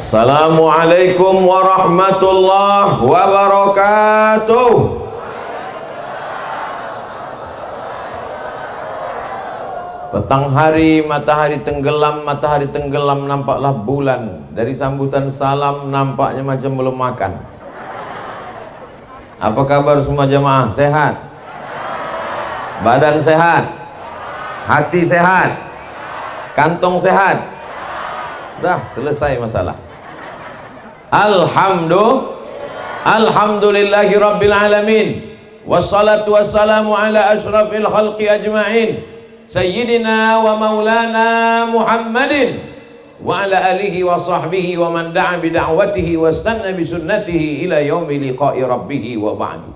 Assalamualaikum warahmatullahi wabarakatuh. Petang hari matahari tenggelam nampaklah bulan. Dari sambutan salam nampaknya macam belum makan. Apa kabar semua jemaah? Sehat? Badan sehat? Hati sehat? Kantong sehat? Dah selesai masalah. Alhamdulillahi rabbil alamin. Wassalatu wassalamu ala ashrafil khalqi ajma'in, Sayyidina wa maulana Muhammadin wa ala alihi wa sahbihi wa man da'a bi da'watihi wa istanna bi sunnatihi ila yaumi liqa'i rabbih wa ba'du.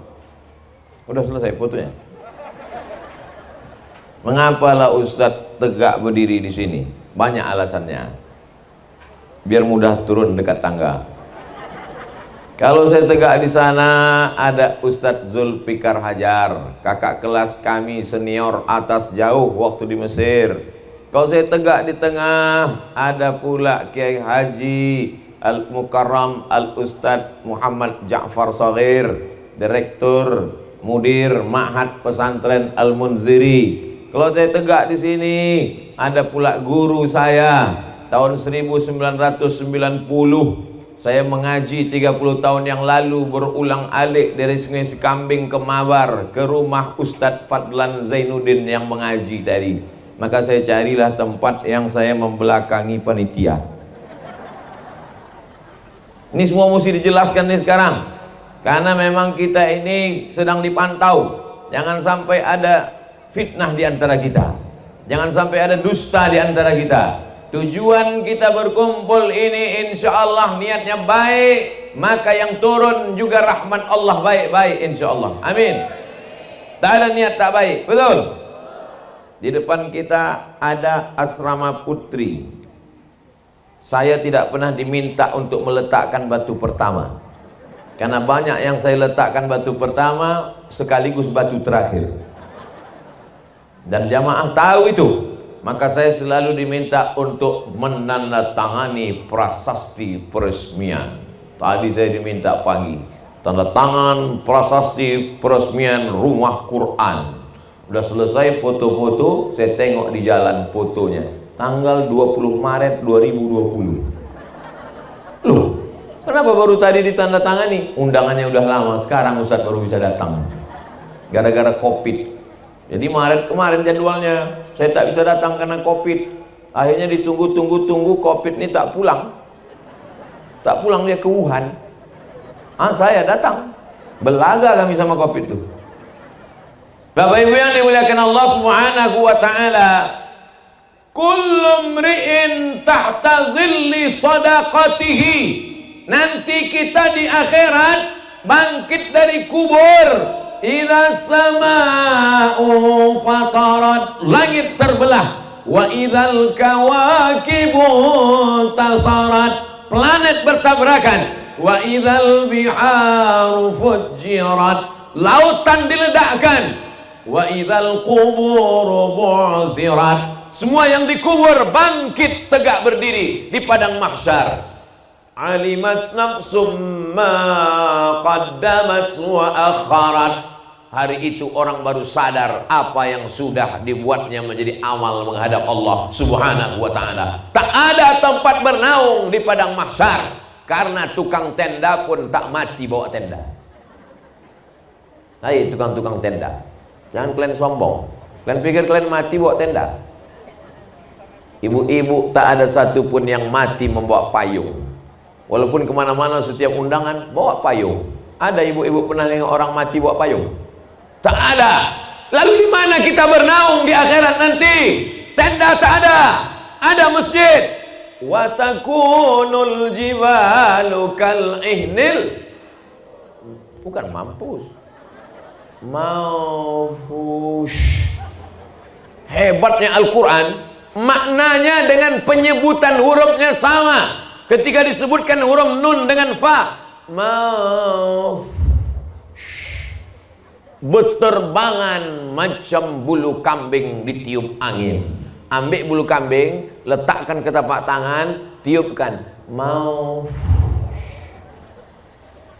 Udah selesai fotonya. Mengapalah Ustadz tegak berdiri di sini? Banyak alasannya. Biar mudah turun dekat tangga. Kalau saya tegak di sana, ada Ustadz Zulfikar Hajar, kakak kelas kami senior atas jauh waktu di Mesir. Kalau saya tegak di tengah, ada pula Kiai Haji Al-Mukarram Al-Ustadz Muhammad Ja'far Shaghir, Direktur Mudir Ma'had Pesantren Al-Munziri. Kalau saya tegak di sini, ada pula guru saya. Tahun 1990 saya mengaji 30 tahun yang lalu, berulang alik dari Sungai Sekambing ke Mabar, ke rumah Ustadz Fadlan Zainuddin yang mengaji tadi. Maka saya carilah tempat yang saya membelakangi panitia. Ini semua mesti dijelaskan nih sekarang, karena memang kita ini sedang dipantau. Jangan sampai ada fitnah di antara kita, jangan sampai ada dusta di antara kita. Tujuan kita berkumpul ini insya Allah niatnya baik, maka yang turun juga rahmat Allah baik-baik insya Allah. Amin. Tak ada niat tak baik, betul? Di depan kita ada asrama putri. Saya tidak pernah diminta untuk meletakkan batu pertama, karena banyak yang saya letakkan batu pertama sekaligus batu terakhir, dan jamaah tahu itu. Maka saya selalu diminta untuk menandatangani prasasti peresmian. Tadi saya diminta pagi, tanda tangan prasasti peresmian rumah Quran. Udah selesai foto-foto, saya tengok di jalan fotonya, tanggal 20 Maret 2020. Loh, kenapa baru tadi ditandatangani? Undangannya udah lama, sekarang Ustadz baru bisa datang, gara-gara COVID. Jadi Maret kemarin jadwalnya, saya tak bisa datang karena COVID. Akhirnya ditunggu-tunggu COVID ini tak pulang. Tak pulang, dia ke Wuhan. Saya datang. Belaga kami sama COVID itu. Bapak Ibu yang dimuliakan Allah Subhanahu wa taala, kullu mri'in tahta zilli sadaqatihi. Nanti kita di akhirat bangkit dari kubur. Idza samaa'u fatarat, langit terbelah. Wa idzal kawakibu tasarat, planet bertabrakan. Wa idzal biharu fujirat, lautan diledakkan. Wa idzal quburu bu'zirat, semua yang dikubur bangkit tegak berdiri di padang mahsyar. Alimat nafsum ma qaddamat wa akharat, hari itu orang baru sadar apa yang sudah dibuatnya menjadi amal menghadap Allah Subhanahu wa ta'ala. Tak ada tempat bernaung di padang mahsyar, karena tukang tenda pun tak mati bawa tenda. Hai tukang-tukang tenda, jangan kalian sombong. Kalian pikir kalian mati bawa tenda? Ibu-ibu tak ada satupun yang mati membawa payung. Walaupun kemana-mana setiap undangan bawa payung. Ada ibu-ibu pernah nengok orang mati bawa payung? Tak ada. Lalu di mana kita bernaung di akhirat nanti? Tenda tak ada, ada masjid. Wa takunul jibalu kal ihnil, bukan mampus, maufush. Hebatnya Al-Quran, maknanya dengan penyebutan hurufnya sama. Ketika disebutkan huruf nun dengan fa, berterbangan macam bulu kambing ditiup angin. Ambil bulu kambing, letakkan ke tapak tangan, tiupkan. mau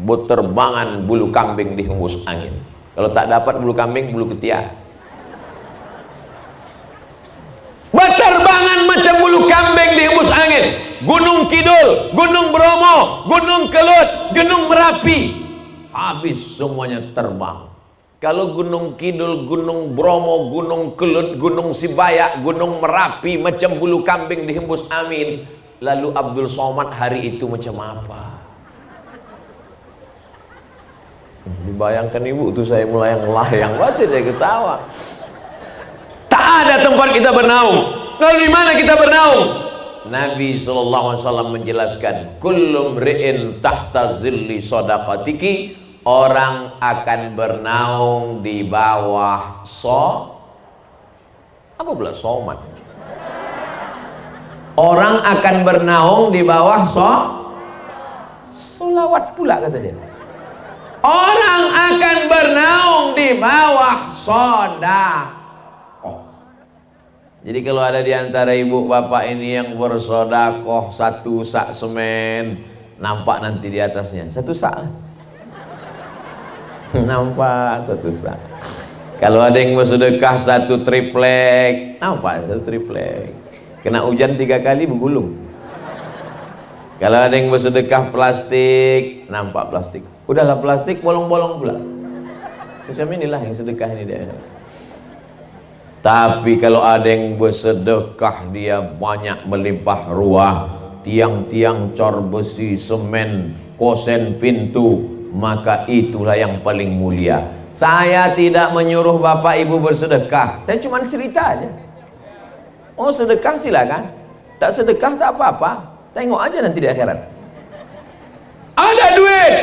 berterbangan bulu kambing dihembus angin. Kalau tak dapat bulu kambing, bulu ketiak. Berterbangan macam bulu kambing dihembus angin. Gunung Kidul, Gunung Bromo, Gunung Kelut, Gunung Merapi, habis semuanya terbang. Kalau Gunung Kidul, Gunung Bromo, Gunung Kelut, Gunung Sibayak, Gunung Merapi macam bulu kambing dihembus angin, lalu Abdul Somad hari itu macam apa? Dibayangkan ibu tuh, saya mulai melayang, baca saya ketawa. Tak ada tempat kita bernaung. Lalu di mana kita bernaung? Nabi SAW menjelaskan, kullum ri'in tahta zilli sadaqatiki, orang akan bernaung di bawah apa pula somat? Orang akan bernaung di bawah solawat pula kata dia. Orang akan bernaung di bawah sodakoh. Jadi kalau ada di antara ibu bapak ini yang bersodakoh 1 sak semen, nampak nanti di atasnya 1 sak. Nampak 1 sak. Kalau ada yang bersedekah 1 triplek, nampak 1 triplek. Kena hujan 3 kali bergulung. Kalau ada yang bersedekah plastik, nampak plastik. Udahlah plastik, bolong-bolong pula. Macam inilah yang sedekah ini dia. Tapi kalau ada yang bersedekah, dia banyak melimpah ruah, tiang-tiang cor besi, semen, kosen pintu, maka itulah yang paling mulia. Saya tidak menyuruh bapak ibu bersedekah, saya cuma cerita aja. Oh sedekah silakan, tak sedekah tak apa-apa, tengok aja nanti di akhirat. Ada duit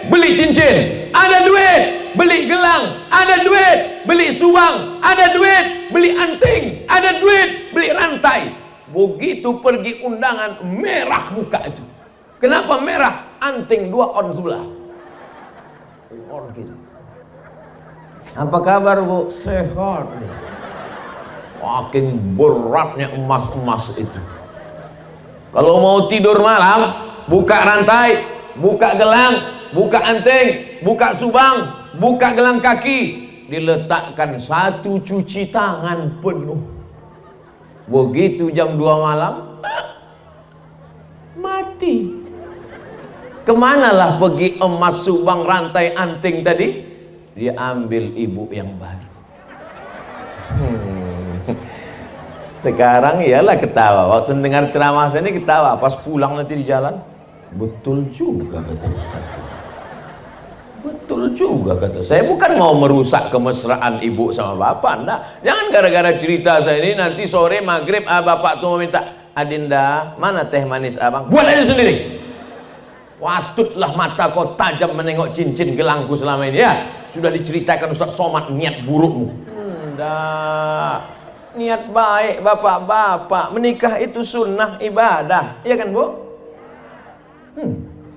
beli cincin, ada duit beli gelang, ada duit beli subang, ada duit beli anting, ada duit beli rantai. Begitu pergi undangan, merah muka itu. Kenapa merah? Anting 2 on sebelah. On gitu. Apa kabar bu? Sehat nih. Saking beratnya emas-emas itu. Kalau mau tidur malam, buka rantai, buka gelang, buka anting, buka subang, buka gelang kaki, diletakkan 1 cuci tangan penuh. Begitu jam 2 malam, mati. Kemanalah pergi emas, subang, rantai, anting tadi? Dia ambil ibu yang baru. Sekarang iyalah ketawa. Waktu dengar ceramah saya ini ketawa. Pas pulang nanti di jalan, betul juga kata Ustaz. Betul juga kata saya. Bukan mau merusak kemesraan ibu sama bapak, enggak. Jangan gara-gara cerita saya ini nanti sore maghrib bapak tuh meminta, Adinda, mana teh manis abang? Buat aja sendiri. Watutlah mata kau tajam menengok cincin gelangku selama ini ya. Sudah diceritakan Ustaz Somad niat burukmu. Enggak. Niat baik bapak-bapak, menikah itu sunnah ibadah, iya kan bu?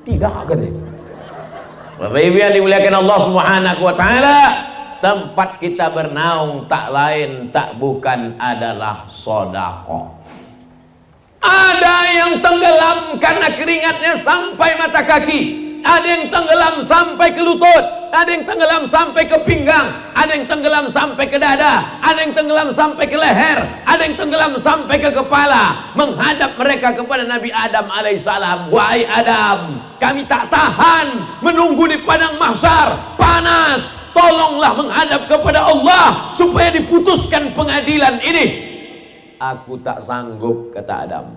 Tidak katanya. Bapak ibu yang dimuliakan Allah Subhanahu wa ta'ala, tempat kita bernaung tak lain tak bukan adalah sedekah. Ada yang tenggelam karena keringatnya sampai mata kaki, ada yang tenggelam sampai ke lutut, ada yang tenggelam sampai ke pinggang, ada yang tenggelam sampai ke dada, ada yang tenggelam sampai ke leher, ada yang tenggelam sampai ke kepala, menghadap mereka kepada Nabi Adam alaihissalam. Wahai Adam, kami tak tahan menunggu di padang mahsyar, panas, tolonglah menghadap kepada Allah supaya diputuskan pengadilan ini. Aku tak sanggup, kata Adam.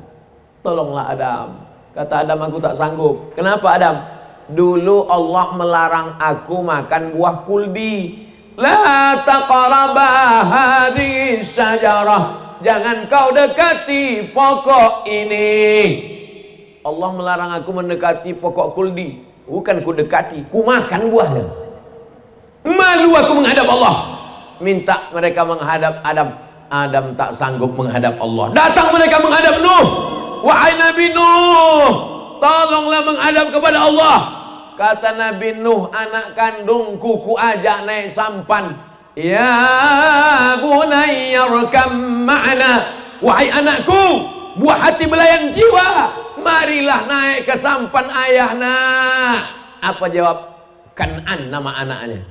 Tolonglah Adam. Kata Adam, aku tak sanggup. Kenapa Adam? Dulu Allah melarang aku makan buah kuldi. La taqraba hadhihi syajarah. Jangan kau dekati pokok ini. Allah melarang aku mendekati pokok kuldi. Bukan ku dekati, ku makan buahnya. Malu aku menghadap Allah. Minta mereka menghadap Adam. Adam tak sanggup menghadap Allah. Datang mereka menghadap Nuh. Wahai Nabi Nuh, tolonglah menghadap kepada Allah. Kata Nabi Nuh, anak kandungku ku ajak naik sampan. Ya bunayya rkam ma'ana. Wahai anakku, buah hati belayan jiwa, marilah naik ke sampan ayahna. Apa jawab? Kan'an nama anaknya.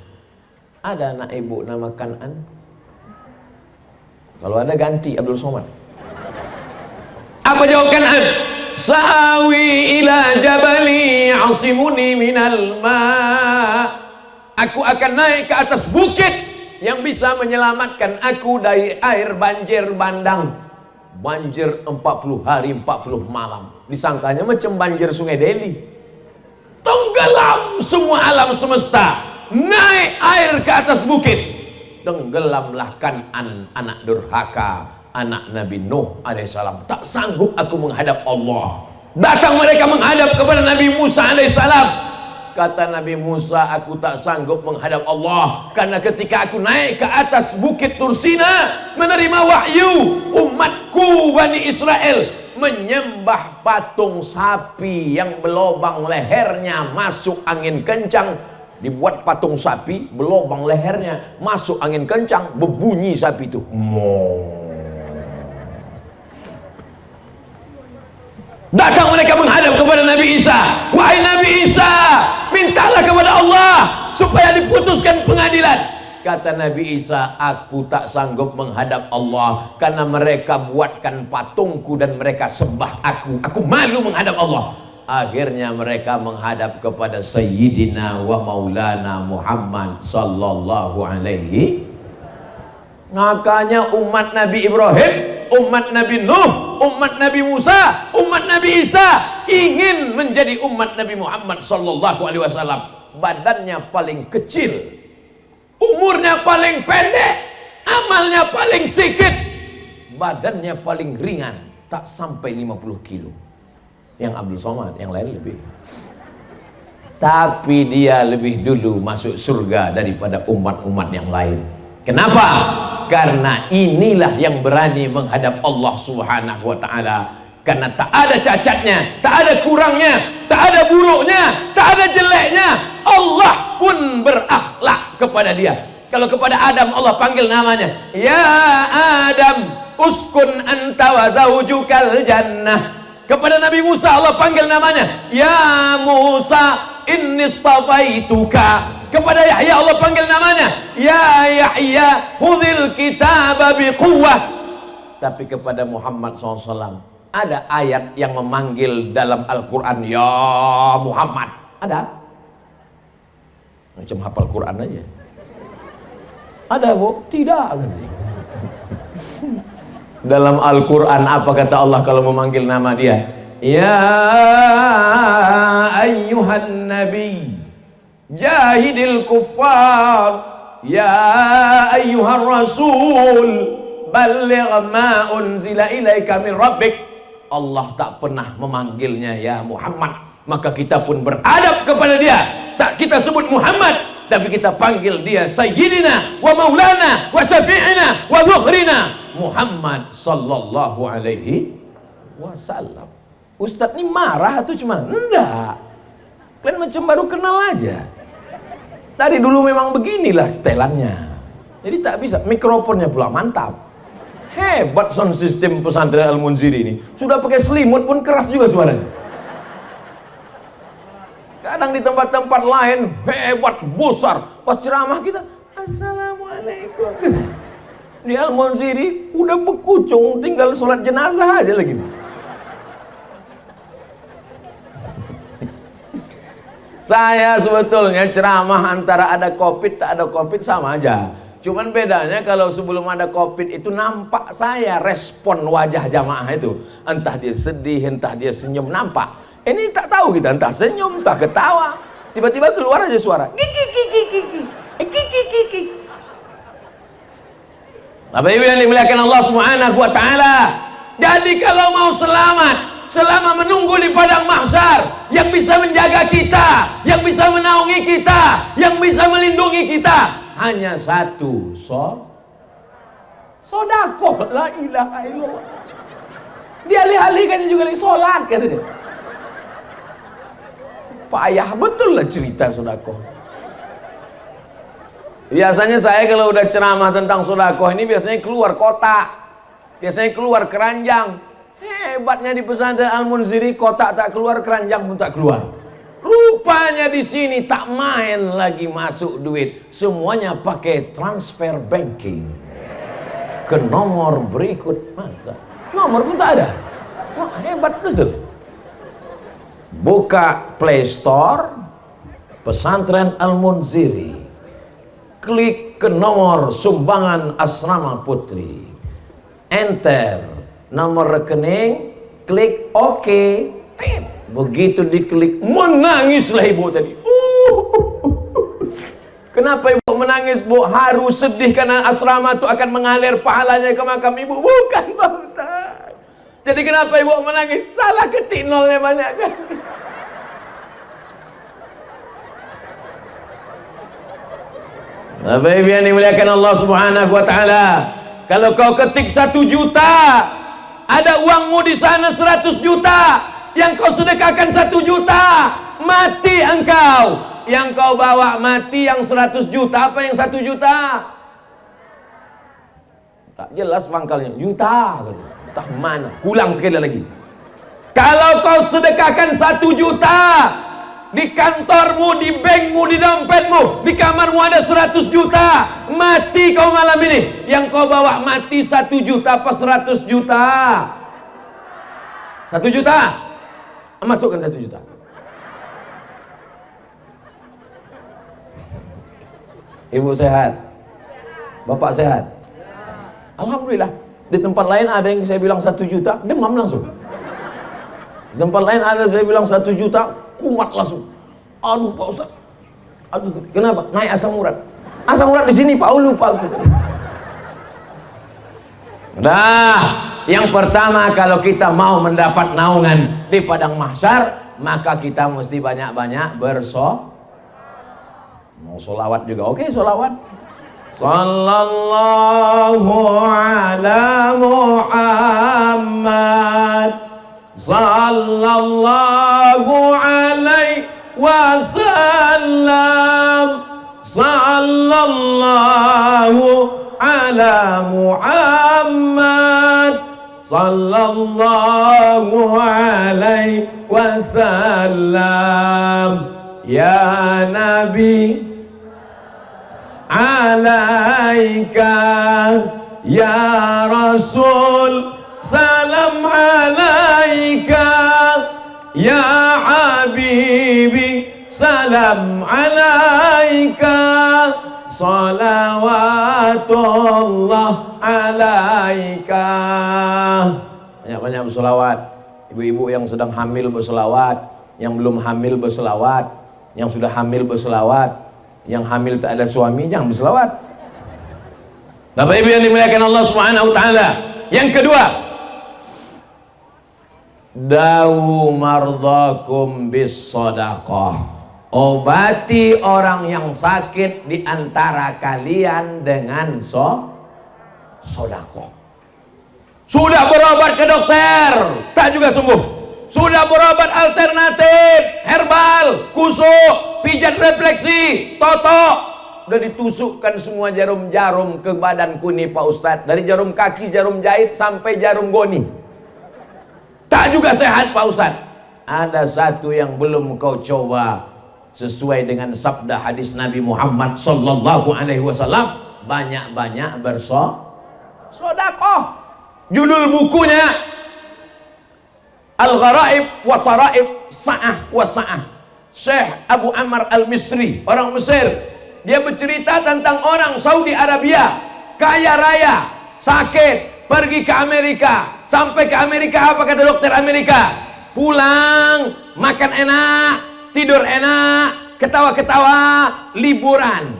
Ada anak ibu nama Kan'an? Kalau ada ganti Abdul Somad. Apa jawab Kan'an? Sa'awi ila jabali asimuni minal ma. Aku akan naik ke atas bukit yang bisa menyelamatkan aku dari air banjir bandang. Banjir 40 hari 40 malam. Disangkanya macam banjir Sungai Deli. Tenggelam semua alam semesta. Naik air ke atas bukit. Tenggelamlah Kan'an, anak durhaka, anak Nabi Nuh alaihissalam. Tak sanggup aku menghadap Allah. Datang mereka menghadap kepada Nabi Musa alaihissalam. Kata Nabi Musa, aku tak sanggup menghadap Allah, karena ketika aku naik ke atas bukit Tursina menerima wahyu, umatku Bani Israel menyembah patung sapi yang berlobang lehernya, masuk angin kencang. Dibuat patung sapi, berlobang lehernya, masuk angin kencang, berbunyi sapi itu. Datang mereka menghadap kepada Nabi Isa. Wahai Nabi Isa, mintalah kepada Allah supaya diputuskan pengadilan. Kata Nabi Isa, aku tak sanggup menghadap Allah karena mereka buatkan patungku dan mereka sembah aku. Aku malu menghadap Allah. Akhirnya mereka menghadap kepada Sayyidina wa Maulana Muhammad sallallahu alaihi. Makanya umat Nabi Ibrahim, umat Nabi Nuh, umat Nabi Musa, umat Nabi Isa ingin menjadi umat Nabi Muhammad sallallahu alaihi wasallam. Badannya paling kecil, umurnya paling pendek, amalnya paling sedikit, badannya paling ringan, tak sampai 50 kilo. Yang Abdul Somad, yang lain lebih. Tapi dia lebih dulu masuk surga daripada umat-umat yang lain. Kenapa? Karena inilah yang berani menghadap Allah Subhanahu wa ta'ala. Karena tak ada cacatnya, tak ada kurangnya, tak ada buruknya, tak ada jeleknya. Allah pun berakhlak kepada dia. Kalau kepada Adam Allah panggil namanya, ya Adam uskun anta wa zawjukal jannah. Kepada Nabi Musa Allah panggil namanya, ya Musa inni istafaituka. Kepada Yahya Allah panggil namanya, ya Yahya khudhil kitaba biquwwah. Tapi kepada Muhammad SAW ada ayat yang memanggil dalam Al-Quran, ya Muhammad. Ada? Macam hafal Quran aja. Ada bu? Tidak. Dalam Al-Quran apa kata Allah kalau memanggil nama dia? Ya ayyuhan nabi jahidil kuffar, ya ayyuhan rasul balligh ma unzila ilaika min rabbik. Allah tak pernah memanggilnya ya Muhammad, maka kita pun beradab kepada dia. Tak kita sebut Muhammad, tapi kita panggil dia Sayyidina wa Maulana wa Syafi'ina wa Dhukhrina Muhammad sallallahu alaihi wasallam. Ustadz ini marah atau cuma? Enggak. Kalian macam baru kenal aja. Tadi dulu memang beginilah setelannya. Jadi tak bisa, mikrofonnya pula mantap. Hebat sound system pesantren Al-Munziri ini. Sudah pakai selimut pun keras juga suaranya. Kadang di tempat-tempat lain hebat, besar. Pas ceramah kita, assalamualaikum. Di Al-Munziri udah bekucung, tinggal sholat jenazah aja lagi. Saya sebetulnya ceramah antara ada covid tak ada covid sama aja. Cuman bedanya kalau sebelum ada covid itu nampak saya respon wajah jamaah itu. Entah dia sedih, entah dia senyum, nampak. Ini tak tahu kita, entah senyum, entah ketawa. Tiba-tiba keluar aja suara. Kiki kiki kiki. Kiki kiki. Bapak Ibu yang dimuliakan Allah Subhanahu wa taala. Jadi kalau mau selamat selama menunggu di padang mahsyar, yang bisa menjaga kita, yang bisa menaungi kita, yang bisa melindungi kita hanya satu, sodakoh. La ilaha illallah. Dia alih-alihkan juga lagi sholat kata dia. Payah betul lah cerita sodakoh. Biasanya saya kalau udah ceramah tentang sodakoh ini biasanya keluar kota, biasanya keluar keranjang. Hebatnya di pesantren Al-Munziri, kotak tak keluar, keranjang pun tak keluar. Rupanya di sini tak main lagi masuk duit, semuanya pakai transfer banking ke nomor berikut. Mantap. Nomor pun tak ada. Wah, hebat betul. Buka Play Store Pesantren Al-Munziri, klik ke nomor sumbangan asrama putri, enter nomor rekening, klik OK. Begitu diklik, menangislah ibu tadi. Kenapa ibu menangis, Bu? Haru, sedih karena asrama itu akan mengalir pahalanya ke makam ibu. Bukan, Pak Ustaz. Jadi kenapa ibu menangis? Salah ketik nolnya banyak kan. Bapak Ibu yang dimuliakan Allah Subhanahu wa taala, kalau kau ketik 1 juta, ada uangmu di sana 100 juta, yang kau sedekahkan 1 juta, mati engkau. Yang kau bawa mati yang 100 juta, apa yang 1 juta? Tak jelas pangkalnya, juta. Entah mana, ulang sekali lagi. Kalau kau sedekahkan 1 juta, di kantormu, di bankmu, di dompetmu, di kamarmu ada 100 juta, mati kau malam ini. Yang kau bawa mati 1 juta apa 100 juta? 1 juta. Masukkan 1 juta. Ibu sehat? Bapak sehat? Alhamdulillah. Di tempat lain ada yang saya bilang 1 juta, demam langsung. Di tempat lain ada saya bilang 1 juta, kumat langsung. Aduh Pak Ustaz. Aduh, kenapa? Naik asam urat. Asam urat di sini Pak, lupa aku. Nah, yang pertama kalau kita mau mendapat naungan di padang mahsyar, maka kita mesti banyak-banyak mau sholawat juga. Oke, sholawat. Sallallahu ala Muhammad, sallallahu alaihi wasallam, sallallahu ala Muhammad, sallallahu alaihi wasallam. Ya Nabi alaika, ya Rasul salam alaika, ya Habibi salam alaika, salawatullah alaika. Banyak-banyak berselawat. Ibu-ibu yang sedang hamil berselawat, yang belum hamil berselawat, yang sudah hamil berselawat, yang hamil tak ada suami jangan berselawat. Bapak Ibu yang dimuliakan Allah Subhanahu wa taala. Yang kedua, dawu mardakum bis shadaqah. Obati orang yang sakit di antara kalian dengan sedekah. Sudah berobat ke dokter, tak juga sembuh. Sudah berobat alternatif, herbal, kusuk, pijat refleksi, totok. Udah ditusukkan semua jarum-jarum ke badanku nih Pak Ustadz. Dari jarum kaki, jarum jahit, sampai jarum goni. Tak juga sehat Pak Ustadz. Ada satu yang belum kau coba, sesuai dengan sabda hadis Nabi Muhammad sallallahu alaihi wasallam, banyak-banyak bersedekah. Judul bukunya Al-Gharaib wa Taraib Sa'ah wa Sa'ah. Syekh Abu Ammar Al-Misri, orang Mesir. Dia bercerita tentang orang Saudi Arabia, kaya raya, sakit, pergi ke Amerika. Sampai ke Amerika, apa kata dokter Amerika? Pulang, makan enak, tidur enak, ketawa-ketawa, liburan.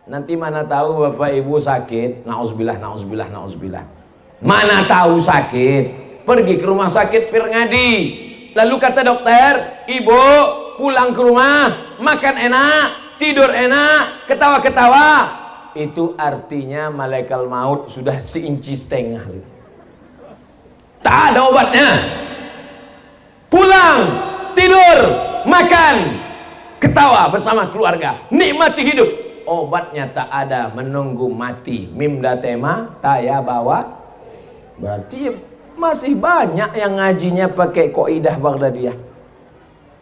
Nanti mana tahu Bapak Ibu sakit, nauzubillah, nauzubillah, nauzubillah. Mana tahu sakit, pergi ke rumah sakit Pirngadi. Lalu kata dokter, ibu pulang ke rumah, makan enak, tidur enak, ketawa-ketawa. Itu artinya malaikat maut sudah 1,5 inci. Tak ada obatnya. Pulang, tidur, makan, ketawa bersama keluarga, nikmati hidup. Obatnya tak ada, menunggu mati. Mim datema taya bawa. Berarti Masih banyak yang ngajinya pakai kaidah Baghdadiyah.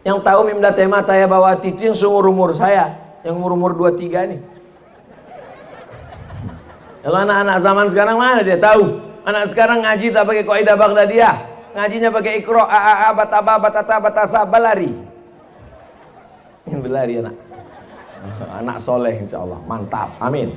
Yang tahu Mimdate Mata ya Bawati itu yang seumur-umur saya, yang umur-umur 23 nih. Kalau anak-anak zaman sekarang mana dia tahu? Anak sekarang ngaji tak pakai kaidah Baghdadiyah. Ngajinya pakai Iqra, bataba, batata, batasa, balari. Belari anak. Anak soleh insyaallah. Mantap. Amin.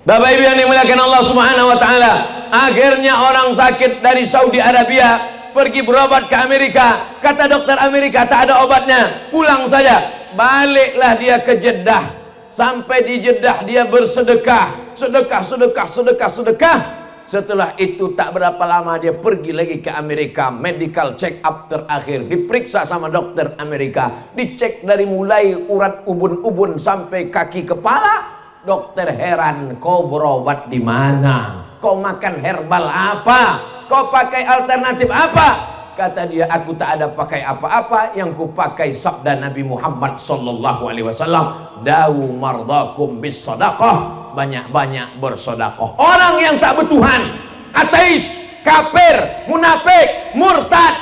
Bapak Ibu yang dimuliakan Allah Subhanahu wa taala, akhirnya orang sakit dari Saudi Arabia pergi berobat ke Amerika. Kata dokter Amerika, tak ada obatnya, pulang saja. Baliklah dia ke Jeddah. Sampai di Jeddah dia bersedekah, sedekah. Setelah itu tak berapa lama dia pergi lagi ke Amerika, medical check up terakhir, diperiksa sama dokter Amerika, dicek dari mulai urat ubun-ubun sampai kaki kepala. Dokter heran, kau berobat di mana? Kau makan herbal apa? Kau pakai alternatif apa? Kata dia, aku tak ada pakai apa-apa, yang ku pakai sabda Nabi Muhammad sallallahu alaihi wasallam, dawu mardakum bis sadaqah, banyak-banyak bersedekah. Orang yang tak bertuhan, ateis, kafir, munafik, murtad,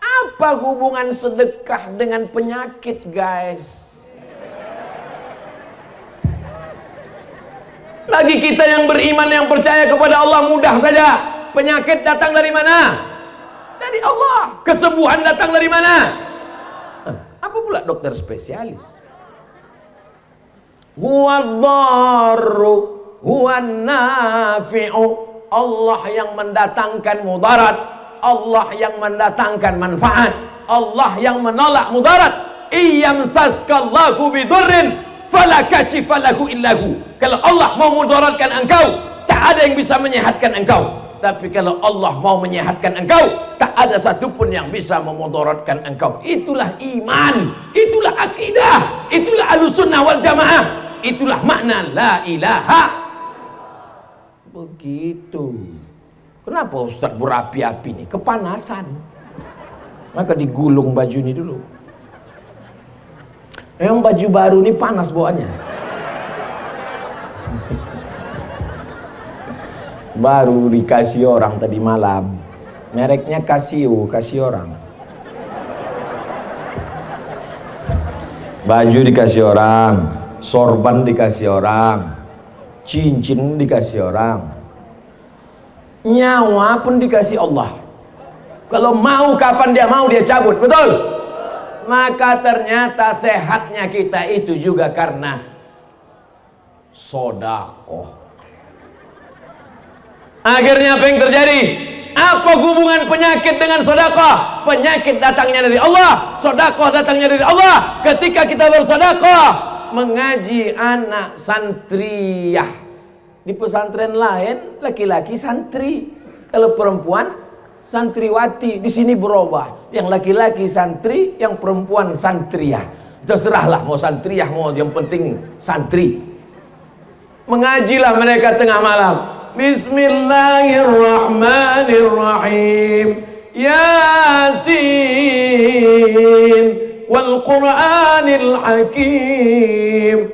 apa hubungan sedekah dengan penyakit, guys? Lagi kita yang beriman, yang percaya kepada Allah, mudah saja. Penyakit datang dari mana? Dari Allah. Kesembuhan datang dari mana? Apa pula dokter spesialis? Huwadh-dharru huwan-nafi'u. Allah yang mendatangkan mudarat, Allah yang mendatangkan manfaat, Allah yang menolak mudarat. Iyamsaskallahu bidurrin fala kashifa lahu illahu. Kalau Allah mau mudaratkan engkau, tak ada yang bisa menyehatkan engkau. Tapi kalau Allah mau menyehatkan engkau, tak ada satupun yang bisa memudaratkan engkau. Itulah iman, itulah akidah, itulah Ahlussunnah wal Jamaah, itulah makna la ilaha. Begitu. Kenapa Ustaz berapi-api nih? Kepanasan. Maka digulung baju ini dulu. Emang baju baru ini panas bawaannya. Baru dikasih orang tadi malam. Mereknya Casio, kasih orang. Baju dikasih orang, sorban dikasih orang, cincin dikasih orang, nyawa pun dikasih Allah. Kalau mau kapan dia mau dia cabut, betul? Maka ternyata sehatnya kita itu juga karena sodakoh. Akhirnya apa yang terjadi? Apa hubungan penyakit dengan sodakoh? Penyakit datangnya dari Allah, sodakoh datangnya dari Allah. Ketika kita bersodakoh, mengaji anak santriyah. Di pesantren lain laki-laki santri, kalau perempuan santriwati. Di sini berubah, yang laki-laki santri, yang perempuan santriyah. Terserahlah mau santriyah mau, yang penting santri. Mengajilah mereka tengah malam. Bismillahirrahmanirrahim. Yasin wal Qur'anil Hakim.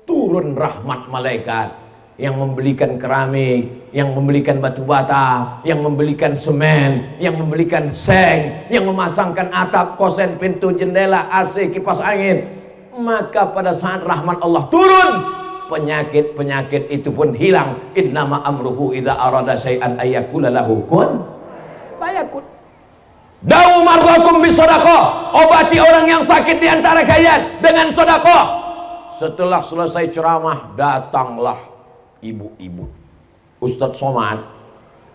Turun rahmat malaikat yang membelikan keramik, yang membelikan batu bata, yang membelikan semen, yang membelikan seng, yang memasangkan atap, kosen, pintu, jendela, AC, kipas angin. Maka pada saat rahmat Allah turun, penyakit-penyakit itu pun hilang. Innama amruhu idza arada syai'an ayyakula lahu kun fayakun. Dawu mardakum bisadaqah. Obati orang yang sakit di antara kalian dengan sedekah. Setelah selesai ceramah, datanglah ibu-ibu. Ustadz Somad,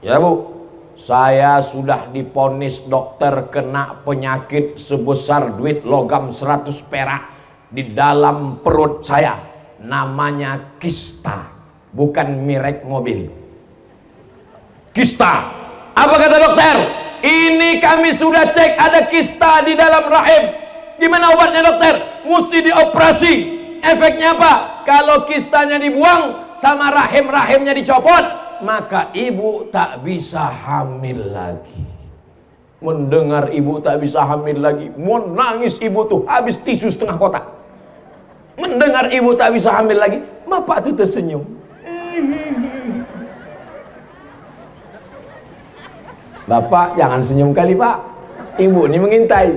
ya Bu, saya sudah diponis dokter kena penyakit sebesar duit logam 100 perak di dalam perut saya. Namanya kista, bukan merek mobil. Kista. Apa kata dokter? Ini kami sudah cek ada kista di dalam rahim. Gimana obatnya dokter? Mesti dioperasi. Efeknya apa? Kalau kistanya dibuang sama rahimnya dicopot, maka ibu tak bisa hamil lagi. Mendengar ibu tak bisa hamil lagi, mau nangis ibu tuh habis tisu setengah kotak. Mendengar ibu tak bisa hamil lagi, bapak tuh tersenyum. Bapak jangan senyum kali Pak, ibu ini mengintai.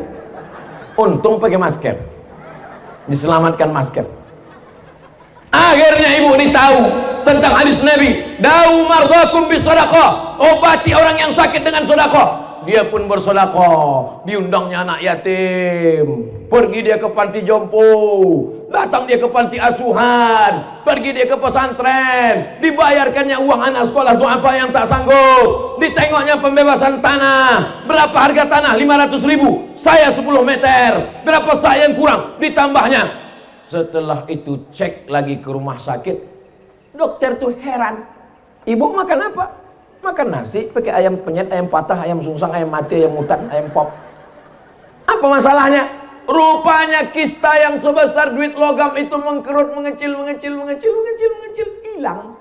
Untung pakai masker, diselamatkan masker. Akhirnya ibu ini tahu tentang hadis Nabi, da'u mardakum bisadaqah, obati orang yang sakit dengan sedekah. Dia pun bersedekah, diundangnya anak yatim, pergi dia ke panti jompo, datang dia ke panti asuhan, pergi dia ke pesantren, dibayarkannya uang anak sekolah duafa yang tak sanggup, ditengoknya pembebasan tanah. Berapa harga tanah? 500.000, saya 10 meter, berapa saya yang kurang, ditambahnya. Setelah itu cek lagi ke rumah sakit, dokter tuh heran, ibu makan apa? Makan nasi pakai ayam penyet, ayam patah, ayam sungsang, ayam mati, ayam mutan, ayam pop. Apa masalahnya? Rupanya kista yang sebesar duit logam itu mengkerut, mengecil, hilang.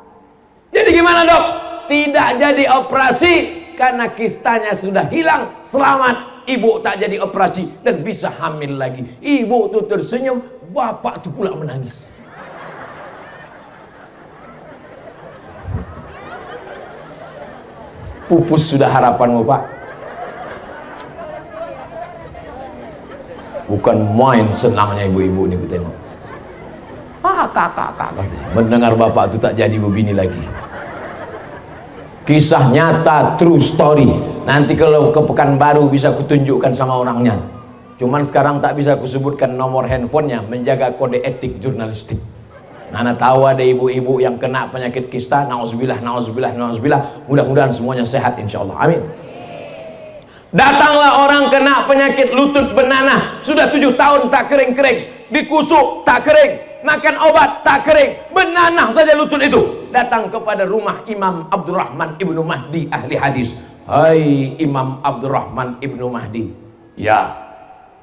Jadi gimana dok? Tidak jadi operasi karena kistanya sudah hilang. Selamat, ibu tak jadi operasi dan bisa hamil lagi. Ibu tuh tersenyum, bapak tuh pula menangis. Pupus sudah harapanmu Pak. Bukan main senangnya ibu-ibu ini ku tengok. Kakak mendengar bapak itu tak jadi begini lagi. Kisah nyata, true story. Nanti kalau ke Pekanbaru bisa kutunjukkan sama orangnya. Cuman sekarang tak bisa kusebutkan nomor handphonenya, menjaga kode etik jurnalistik. Nana tahu ada ibu-ibu yang kena penyakit kista, nauzubillah. Mudah-mudahan semuanya sehat insyaallah. Amin. Datanglah orang kena penyakit lutut benanah, sudah 7 tahun tak kering-kering, dikusuk tak kering, makan obat tak kering, benanah saja lutut itu. Datang kepada rumah Imam Abdurrahman Ibnu Mahdi ahli hadis. Hai Imam Abdurrahman Ibnu Mahdi, ya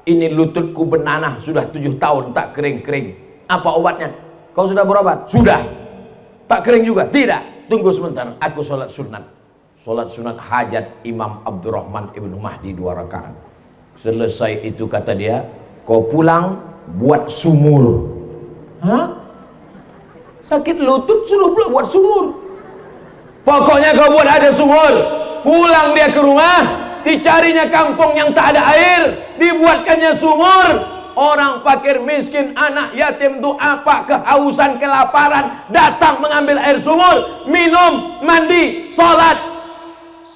ini lututku benanah sudah 7 tahun tak kering-kering. Apa obatnya? Kau sudah berobat? Sudah. Tak kering juga? Tidak. Tunggu sebentar, aku sholat sunat. Sholat sunat hajat Imam Abdurrahman Ibnu Mahdi 2 rakaat. Selesai itu kata dia, kau pulang buat sumur. Hah? Sakit lutut suruh pula buat sumur. Pokoknya kau buat ada sumur. Pulang dia ke rumah, dicarinya kampung yang tak ada air, dibuatkannya sumur. Orang fakir miskin, anak yatim tuh apa, kehausan, kelaparan, datang mengambil air sumur, minum, mandi, sholat.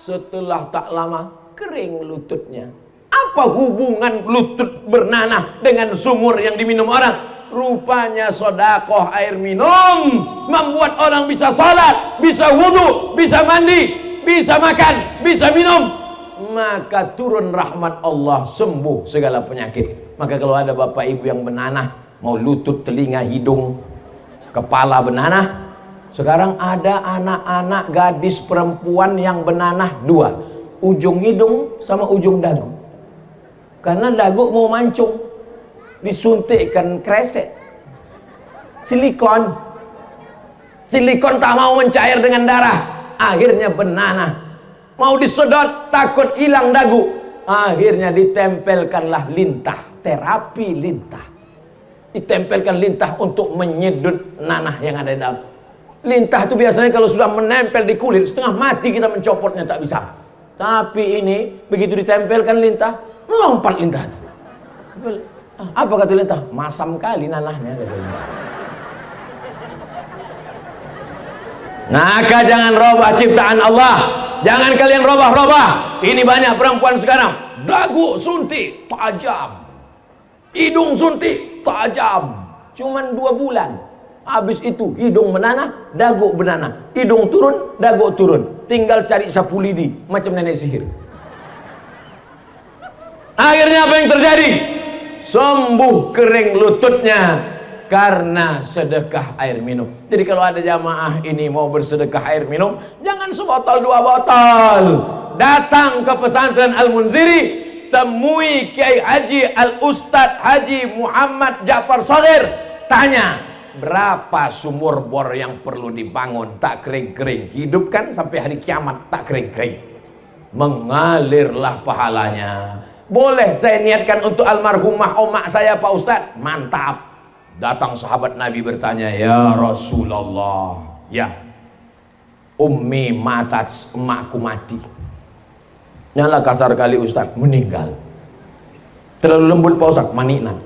Setelah tak lama kering lututnya. Apa hubungan lutut bernanah dengan sumur yang diminum orang? Rupanya sodakoh air minum membuat orang bisa sholat, bisa wudhu, bisa mandi, bisa makan, bisa minum. Maka turun rahmat Allah, sembuh segala penyakit. Maka kalau ada bapak ibu yang benanah, mau lutut, telinga, hidung, kepala benanah. Sekarang ada anak-anak gadis perempuan yang benanah 2, ujung hidung sama ujung dagu. Karena dagu mau mancung, disuntikkan kresek silikon tak mau mencair dengan darah, akhirnya benanah. Mau disedot takut hilang dagu, akhirnya ditempelkanlah lintah, terapi lintah. Ditempelkan lintah untuk menyedot nanah yang ada di dalam. Lintah itu biasanya kalau sudah menempel di kulit, setengah mati kita mencopotnya tak bisa. Tapi ini begitu ditempelkan lintah, melompat lintah itu. Apa kata lintah? Masam kali nanahnya. Maka jangan robah ciptaan Allah. Jangan kalian robah-robah. Ini banyak perempuan sekarang, dagu suntik tajam, hidung suntik tajam, cuman 2 bulan. Habis itu hidung menanah, dagu benanah, hidung turun, dagu turun. Tinggal cari sapu lidi macam nenek sihir. Akhirnya apa yang terjadi? Sembuh kering lututnya karena sedekah air minum. Jadi kalau ada jamaah ini mau bersedekah air minum, jangan sebotol 2 botol. Datang ke pesantren Al-Munziri, temui Kiai Haji Al-Ustadz Haji Muhammad Ja'far Shaqir, tanya berapa sumur bor yang perlu dibangun tak kering-kering, hidupkan sampai hari kiamat tak kering-kering, mengalirlah pahalanya. Boleh saya niatkan untuk almarhumah omak saya Pak Ustadz? Mantap. Datang sahabat Nabi bertanya, ya Rasulullah, ya ummi matat, emakku mati, Nyala kasar kali Ustaz, meninggal. Terlalu lembut Pak Ustaz, maninan.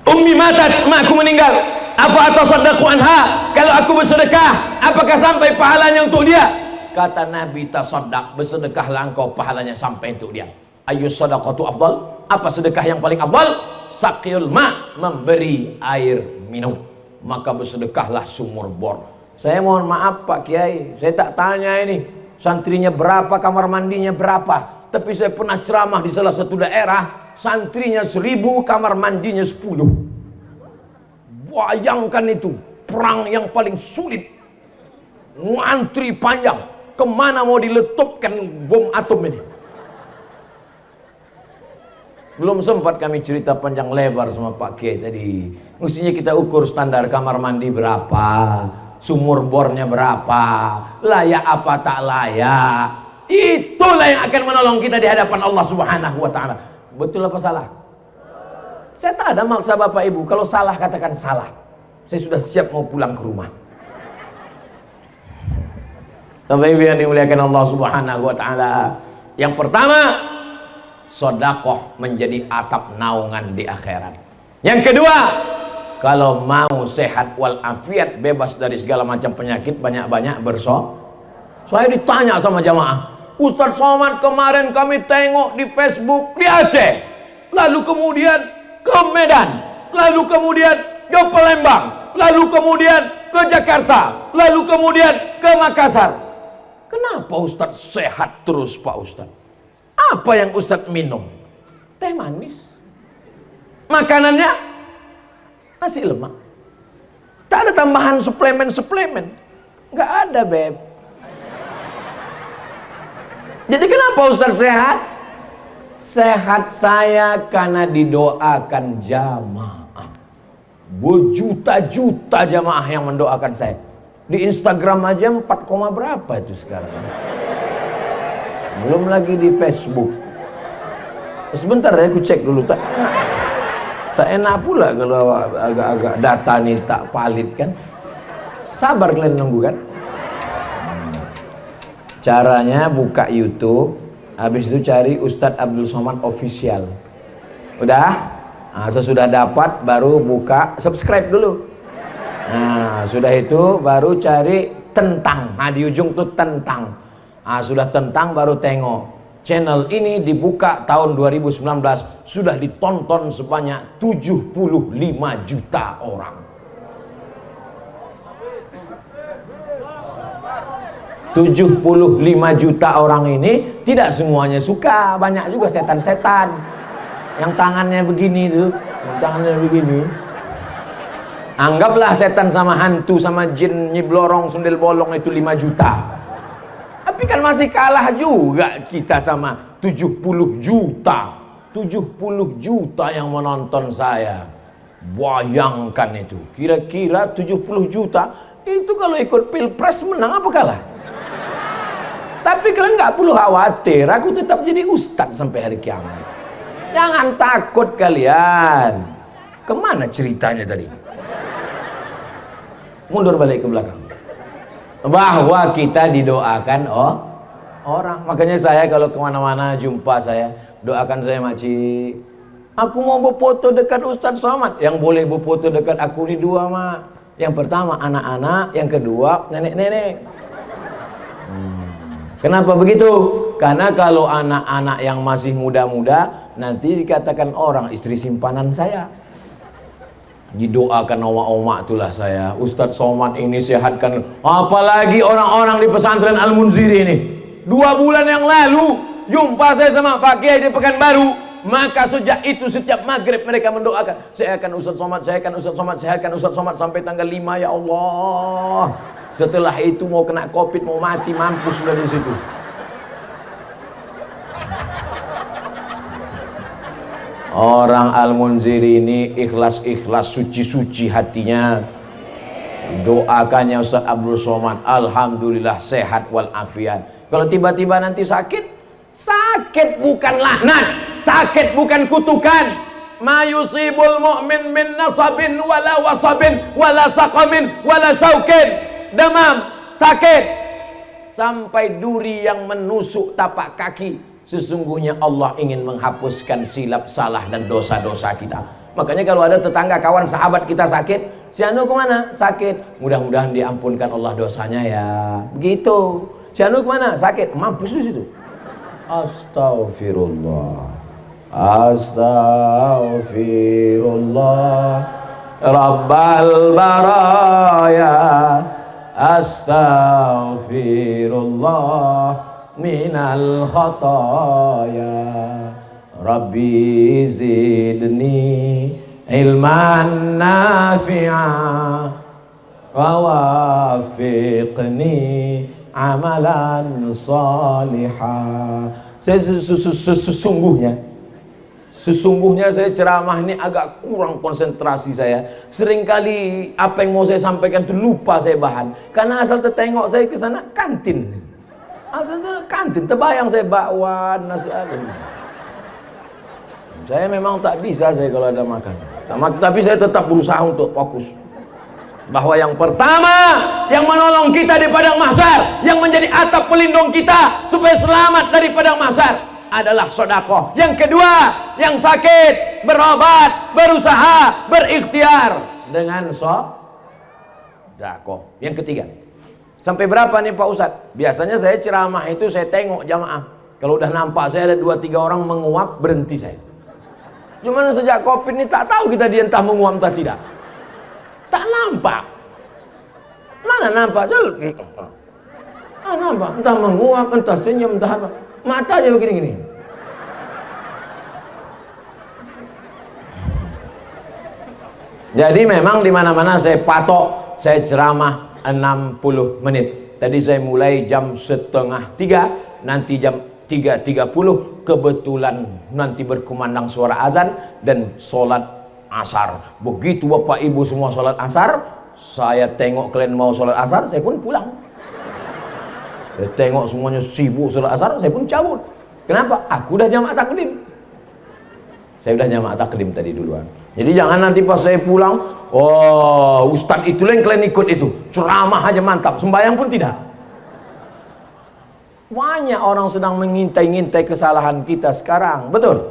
Ummi matat, aku meninggal. Apa atasaddaqu anha? Kalau aku bersedekah, apakah sampai pahalanya untuk dia? Kata Nabi, tasaddaq, bersedekahlah engkau, pahalanya sampai untuk dia. Ayyus sadaqatu afdal? Apa sedekah yang paling afdal? Saqiyul ma, memberi air minum. Maka bersedekahlah sumur bor. Saya mohon maaf Pak Kiai, saya tak tanya ini santrinya berapa, kamar mandinya berapa. Tapi saya pernah ceramah di salah satu daerah, santrinya 1000, kamar mandinya 10. Bayangkan itu, perang yang paling sulit. Ngantri panjang, kemana mau diletupkan bom atom ini? Belum sempat kami cerita panjang lebar sama Pak Kiai tadi. Mestinya kita ukur standar kamar mandi berapa, sumur bornya berapa, layak apa tak layak. Itulah yang akan menolong kita di hadapan Allah Subhanahu wa Ta'ala. Betul apa salah? Saya tak ada maksa Bapak Ibu. Kalau salah katakan salah. Saya sudah siap mau pulang ke rumah. Bapak Ibu yang dimuliakan Allah Subhanahu wa Ta'ala, yang pertama, sedekah menjadi atap naungan di akhirat. Yang kedua, kalau mau sehat walafiat, bebas dari segala macam penyakit, banyak-banyak bersolat. Saya ditanya sama jamaah, Ustadz Somad, kemarin kami tengok di Facebook di Aceh, lalu kemudian ke Medan, lalu kemudian ke Palembang, lalu kemudian ke Jakarta, lalu kemudian ke Makassar. Kenapa Ustadz sehat terus Pak Ustadz? Apa yang Ustadz minum? Teh manis. Makanannya nasi lemak. Tak ada tambahan suplemen-suplemen. Nggak ada Beb. Jadi kenapa Ustadz sehat? Sehat saya karena didoakan jamaah. Berjuta-juta jamaah yang mendoakan saya. Di Instagram aja 4, berapa itu sekarang. Belum lagi di Facebook. Sebentar ya, aku cek dulu. Tak enak pula kalau agak-agak data nih tak valid kan. Sabar kalian nunggu kan. Caranya buka YouTube, habis itu cari Ustadz Abdul Somad Official. Udah? Nah, sesudah dapat baru buka subscribe dulu. Nah, sudah itu baru cari tentang. Nah, di ujung tuh tentang. Nah, sudah tentang baru tengok. Channel ini dibuka tahun 2019, sudah ditonton sebanyak 75 juta orang. 75 juta orang ini tidak semuanya suka, banyak juga setan-setan yang tangannya begini tuh, yang tangannya begini. Anggaplah setan sama hantu sama jin nyiblorong sundel bolong itu 5 juta. Tapi kan masih kalah juga kita sama 70 juta. 70 juta yang menonton saya. Bayangkan itu, kira-kira 70 juta itu kalau ikut pilpres menang apa kalah? Tapi kalian nggak perlu khawatir, aku tetap jadi ustadz sampai hari kiamat. Jangan takut kalian. Kemana ceritanya tadi? Mundur balik ke belakang. Bahwa kita didoakan orang. Makanya saya kalau kemana-mana jumpa saya, doakan saya makcik. Aku mau berfoto dekat Ustadz Somad. Yang boleh berfoto dekat aku ini 2 mak. Yang pertama anak-anak, yang kedua nenek-nenek. Kenapa begitu? Karena kalau anak-anak yang masih muda-muda nanti dikatakan orang istri simpanan saya. Didoakan oma-oma itulah saya. Ustadz Somad ini sehatkan. Apalagi orang-orang di pesantren Al-Munziri ini. 2 bulan yang lalu jumpa saya sama Pak Kiai di Pekanbaru. Maka sejak itu setiap maghrib mereka mendoakan, saya akan Ustadz Somad, saya akan Ustadz Somad, saya akan Ustadz Somad sampai tanggal 5 ya Allah. Setelah itu mau kena COVID, mau mati, mampus sudah di situ. Orang Al-Munziri ini ikhlas-ikhlas, suci-suci hatinya. Doakannya Ustadz Abdul Somad, alhamdulillah sehat walafiat. Kalau tiba-tiba nanti sakit, sakit bukan laknat, sakit bukan kutukan. Ma yusibul mu'min min nasabin wala wasabin wala saqamin wala syaukin. Demam, sakit. sampai duri yang menusuk tapak kaki. Sesungguhnya Allah ingin menghapuskan silap, salah dan dosa-dosa kita. Makanya kalau ada tetangga, kawan, sahabat kita sakit, si anu kemana? Sakit. Mudah-mudahan diampunkan Allah dosanya ya. Begitu. Si anu kemana? Sakit. Mampus di situ. Astaghfirullah. Astaghfirullah. Rabbal baraya. Astaghfirullah minal khataya. Rabbi zidni ilman nafi'a wa wafiqni amalan salihah. Sesungguhnya saya ceramah ini agak kurang konsentrasi saya. Seringkali apa yang mau saya sampaikan itu lupa saya bahan. Karena asal tertengok saya ke sana kantin. Asal kantin, terbayang saya bakwan, nasi adem. Saya memang tak bisa saya kalau ada makan. Tapi saya tetap berusaha untuk fokus. Bahwa yang pertama yang menolong kita di padang mahsyar, yang menjadi atap pelindung kita supaya selamat dari padang mahsyar adalah sedekah. Yang kedua, yang sakit berobat, berusaha, berikhtiar dengan sedekah. Yang ketiga, sampai berapa nih Pak Ustadz? Biasanya saya ceramah itu saya tengok jamaah. Kalau udah nampak saya ada 2-3 orang menguap, berhenti saya. Cuman sejak Covid ini tak tahu kita dia entah menguap entah tidak. Tak nampak. Mana nampak? Nampak, entah menguap, entah senyum, entah apa. Mata aja begini-gini. Jadi memang di mana-mana saya patok, saya ceramah 60 menit. Tadi saya mulai jam 2:30, nanti jam 3:30 kebetulan nanti berkumandang suara azan dan sholat asar. Begitu Bapak Ibu semua sholat asar, saya tengok kalian mau sholat asar, saya pun pulang. Saya tengok semuanya sibuk sholat asar, saya pun cabut. Kenapa? Aku udah jamaah taklim. Saya udah jamaah taklim tadi duluan. Jadi jangan nanti pas saya pulang, oh Ustadz itu yang kalian ikut itu, ceramah aja mantap, sembahyang pun tidak. Banyak orang sedang mengintai-ngintai kesalahan kita sekarang, betul?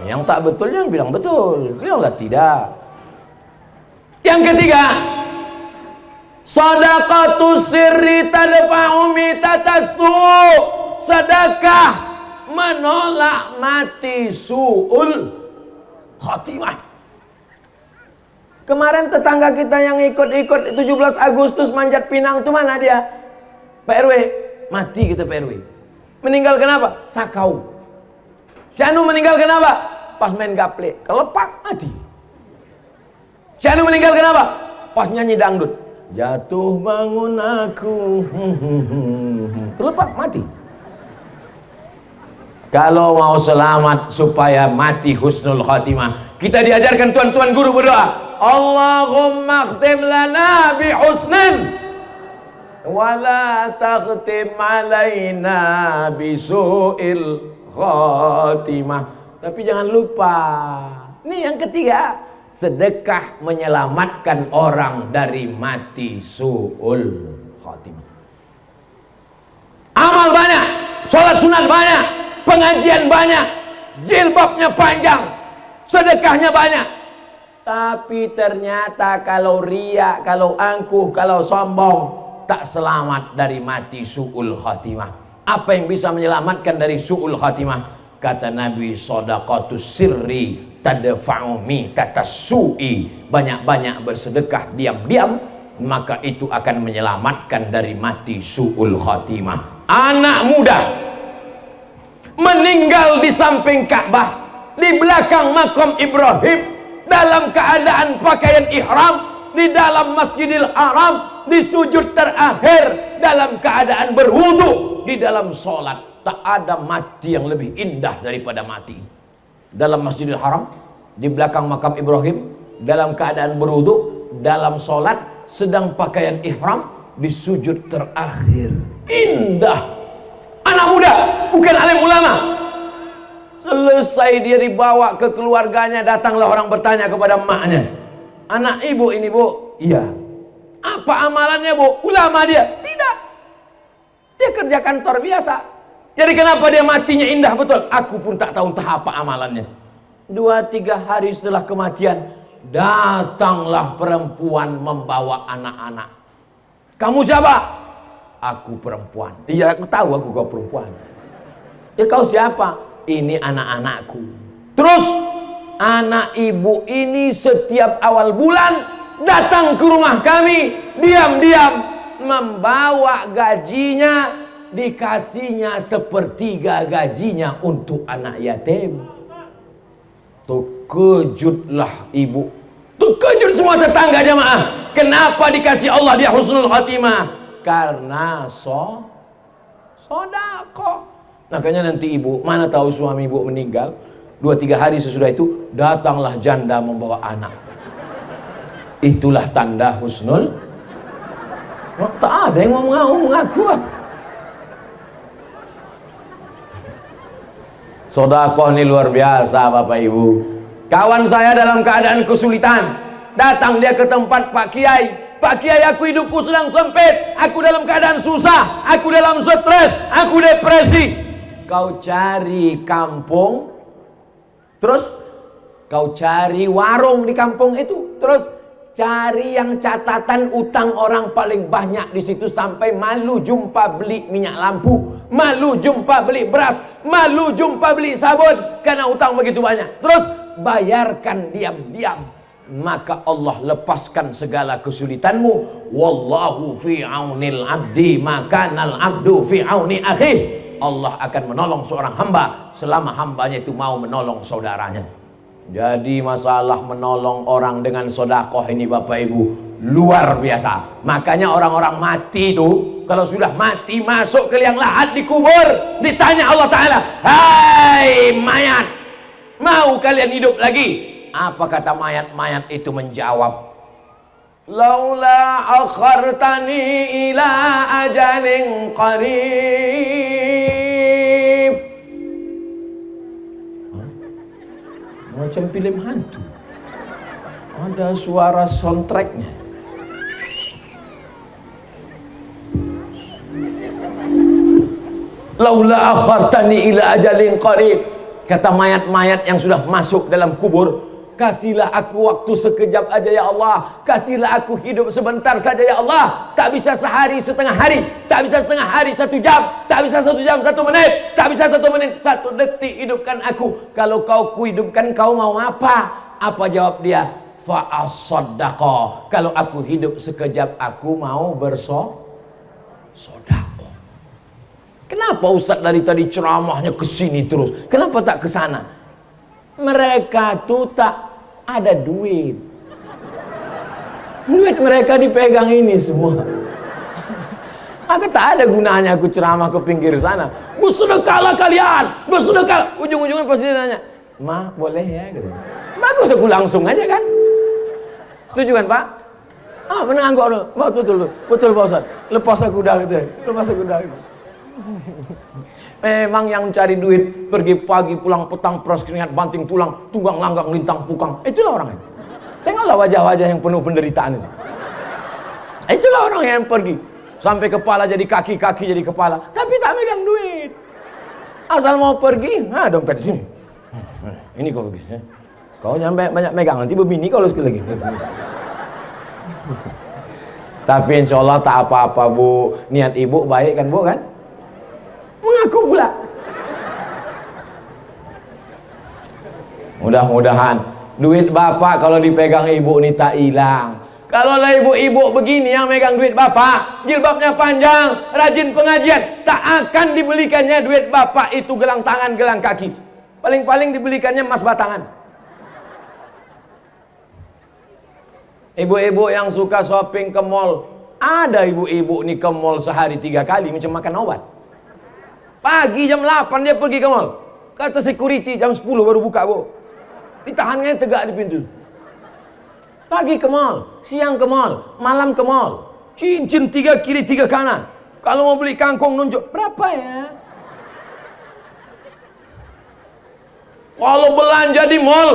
Yang tak betul jangan bilang betul, bilanglah tidak. Yang ketiga, shadaqatus sirri tadfa'u mitatassu. Sedekah menolak mati su'ul khatimah. Kemarin tetangga kita yang ikut 17 Agustus manjat pinang itu mana dia? Pak RW. Mati kita Pak RW. Meninggal kenapa? Sakau. Syanu meninggal kenapa? Pas main gaple, kelepak mati. Syanu meninggal kenapa? Pas nyanyi dangdut. Jatuh bangun aku. Kelepak mati. Kalau mau selamat supaya mati husnul khatimah, kita diajarkan tuan-tuan guru berdoa. Allahumma khtim lana bi husnin wala takhtim alaina bisu'il khatimah. Tapi jangan lupa, ini yang ketiga, sedekah menyelamatkan orang dari mati su'ul khatimah. Amal banyak, sholat sunat banyak, pengajian banyak, jilbabnya panjang, sedekahnya banyak. Tapi ternyata kalau riya, kalau angkuh, kalau sombong, tak selamat dari mati su'ul khatimah. Apa yang bisa menyelamatkan dari su'ul khatimah? Kata Nabi, shadaqatus sirri tadfa'u mitatassu'i. Banyak-banyak bersedekah diam-diam, maka itu akan menyelamatkan dari mati su'ul khatimah. Anak muda meninggal di samping Ka'bah, di belakang makam Ibrahim, dalam keadaan pakaian ihram, di dalam Masjidil Haram, di sujud terakhir, dalam keadaan berwudu, di dalam sholat. Tak ada mati yang lebih indah daripada mati dalam Masjidil Haram, di belakang makam Ibrahim, dalam keadaan berwudu, dalam sholat, sedang pakaian ihram, di sujud terakhir. Indah. Anak muda, bukan alim ulama. Selesai dia dibawa ke keluarganya, datanglah orang bertanya kepada emaknya, anak ibu ini bu? Iya. Apa amalannya bu? Ulama dia? Tidak. Dia kerja kantor biasa. Jadi kenapa dia matinya indah betul? Aku pun tak tahu entah apa amalannya. 2-3 hari setelah kematian, datanglah perempuan membawa anak-anak. Kamu siapa? Aku perempuan. Iya, aku tahu aku kau perempuan. Ya kau siapa? Ini anak-anakku. Terus anak ibu ini setiap awal bulan datang ke rumah kami, diam-diam membawa gajinya, dikasihnya sepertiga gajinya untuk anak yatim. Terkejutlah ibu, terkejut semua tetangga jamaah. Kenapa dikasih Allah dia husnul khatimah? Karena sodako. Makanya nanti ibu, mana tahu suami ibu meninggal, 2-3 hari sesudah itu datanglah janda membawa anak. Itulah tanda husnul. Oh, tak ada yang mau mengaku. Sedekah ini luar biasa Bapak Ibu. Kawan saya dalam keadaan kesulitan, datang dia ke tempat Pak Kiai. Pak Kiai, aku hidupku sedang sempit, aku dalam keadaan susah, aku dalam stres, aku depresi. Kau cari kampung, terus kau cari warung di kampung itu, terus cari yang catatan utang orang paling banyak di situ, sampai malu jumpa beli minyak lampu, malu jumpa beli beras, malu jumpa beli sabun karena utang begitu banyak. Terus bayarkan diam-diam, maka Allah lepaskan segala kesulitanmu. Wallahu fi aunil abdi makanal abdu fi auni akhih. Allah akan menolong seorang hamba selama hambanya itu mau menolong saudaranya. Jadi masalah menolong orang dengan sedekah ini Bapak Ibu luar biasa. Makanya orang-orang mati itu kalau sudah mati masuk ke liang lahat dikubur, ditanya Allah Ta'ala, hai mayat, mau kalian hidup lagi? Apa kata mayat-mayat itu menjawab, laula akhartani ila ajalin qarib. Macam film hantu, ada suara soundtracknya. Laula akhartani ila ajalin qarib. Kata mayat-mayat yang sudah masuk dalam kubur, kasihlah aku waktu sekejap aja ya Allah, kasihlah aku hidup sebentar saja ya Allah. Tak bisa sehari setengah hari, tak bisa setengah hari 1 jam, tak bisa 1 jam 1 menit, tak bisa 1 menit 1 detik, hidupkan aku. Kalau kau kuhidupkan, kau mau apa? Apa jawab dia? Fa'asaddaqa. Kalau aku hidup sekejap, aku mau bersedekah. Kenapa Ustaz dari tadi ceramahnya ke sini terus? Kenapa tak ke sana? Mereka tuh tak ada duit. Duit mereka dipegang ini semua. Maka tak ada gunanya aku ceramah ke pinggir sana. Bersedekahlah kalian, bersedekah. Ujung-ujungnya pasti dia nanya, "Ma, boleh ya?" Gitu. Bagus aku langsung aja kan. Setuju kan Pak? Ah, benar enggak dulu. Betul Pak Ustaz. Lepas aku dah gitu. Lepas aku dah gitu. Memang yang cari duit, pergi pagi pulang petang, peras keringat banting tulang, tunggang langgang lintang pukang, itulah orangnya. Tengoklah wajah-wajah yang penuh penderitaan itu. Itulah orang yang pergi sampai kepala jadi kaki, kaki jadi kepala, tapi tak megang duit. Asal mau pergi, nah dompet sini. Ini kau pergi. Kau jangan banyak megang, nanti berbini kau sekali lagi. Tapi insya Allah tak apa-apa Bu. Niat ibu baik kan Bu kan? Mengaku pula. Mudah-mudahan duit bapak kalau dipegang ibu ini tak hilang. Kalau lah ibu-ibu begini yang megang duit bapak, jilbabnya panjang, rajin pengajian, tak akan dibelikannya duit bapak itu gelang tangan, gelang kaki. Paling-paling dibelikannya emas batangan. Ibu-ibu yang suka shopping ke mall, ada ibu-ibu nih ke mall sehari 3 kali macam makan obat. Pagi jam 8 dia pergi ke mall. Kata security jam 10 baru buka Bu. Ditahannya tegak di pintu. Pagi ke mall, siang ke mall, malam ke mall. Cincin 3 kiri 3 kanan. Kalau mau beli kangkung nunjuk, berapa ya? Kalau belanja di mall